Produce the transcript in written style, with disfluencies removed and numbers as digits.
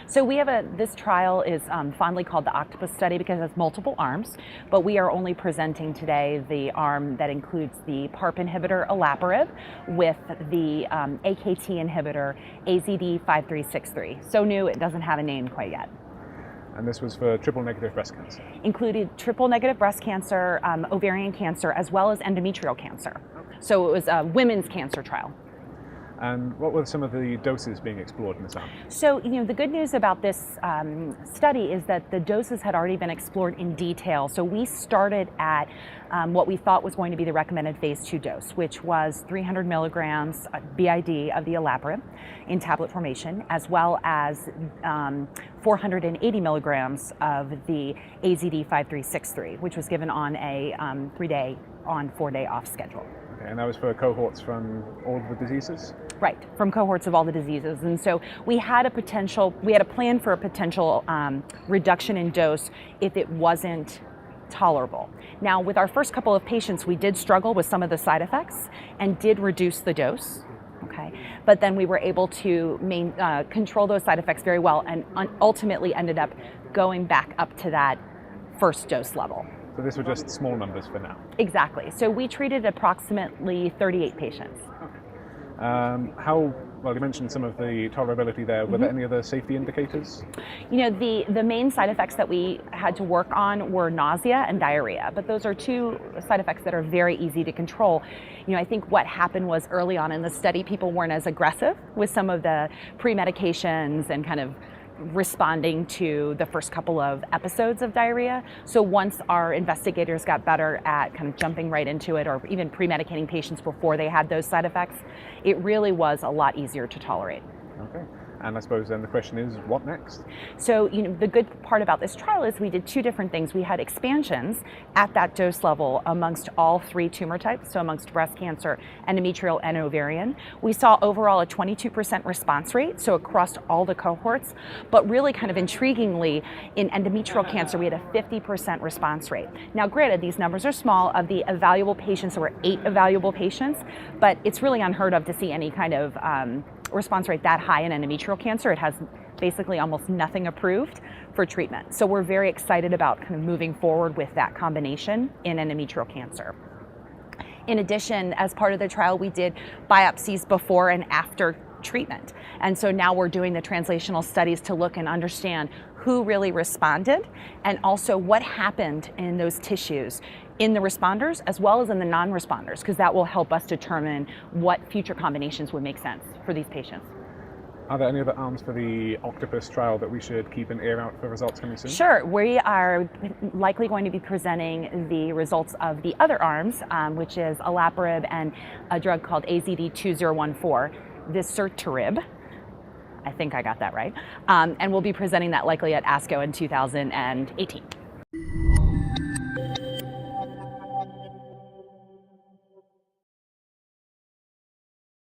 So we have this trial is fondly called the OCTOPUS study because it has multiple arms, but we are only presenting today the arm that includes the PARP inhibitor olaparib with the AKT inhibitor AZD5363. So new, it doesn't have a name quite yet. And this was for triple-negative breast cancer? Included triple-negative breast cancer, ovarian cancer, as well as endometrial cancer. So it was a women's cancer trial. And what were some of the doses being explored in this arm? So, the good news about this study is that the doses had already been explored in detail. So we started at what we thought was going to be the recommended phase 2 dose, which was 300 milligrams BID of the olaparib in tablet formation, as well as 480 milligrams of the AZD5363, which was given on a 3-day on, 4-day off schedule. Okay, and that was for cohorts from all of the diseases? Right, from cohorts of all the diseases. And so we had a plan for a potential reduction in dose if it wasn't tolerable. Now, with our first couple of patients, we did struggle with some of the side effects and did reduce the dose. Okay, but then we were able to control those side effects very well and ultimately ended up going back up to that first dose level. So this were just small numbers for now? Exactly. So we treated approximately 38 patients. Okay. Well, you mentioned some of the tolerability there. Were there any other safety indicators? The main side effects that we had to work on were nausea and diarrhea, but those are two side effects that are very easy to control. I think what happened was early on in the study, people weren't as aggressive with some of the pre-medications and kind of responding to the first couple of episodes of diarrhea. So once our investigators got better at kind of jumping right into it or even pre-medicating patients before they had those side effects, it really was a lot easier to tolerate. Okay. And I suppose then the question is, what next? So, the good part about this trial is we did two different things. We had expansions at that dose level amongst all 3 tumor types, so amongst breast cancer, endometrial, and ovarian. We saw overall a 22% response rate, so across all the cohorts, but really kind of intriguingly, in endometrial cancer, we had a 50% response rate. Now, granted, these numbers are small. Of the evaluable patients, there were 8 evaluable patients, but it's really unheard of to see any kind of response rate that high in endometrial cancer. It has basically almost nothing approved for treatment. So we're very excited about kind of moving forward with that combination in endometrial cancer. In addition, as part of the trial, we did biopsies before and after treatment. And so now we're doing the translational studies to look and understand who really responded and also what happened in those tissues in the responders as well as in the non-responders, because that will help us determine what future combinations would make sense for these patients. Are there any other arms for the OCTOPUS trial that we should keep an ear out for results coming soon? Sure. We are likely going to be presenting the results of the other arms, which is olaparib and a drug called AZD2014, visitarib. I think I got that right. And we'll be presenting that likely at ASCO in 2018.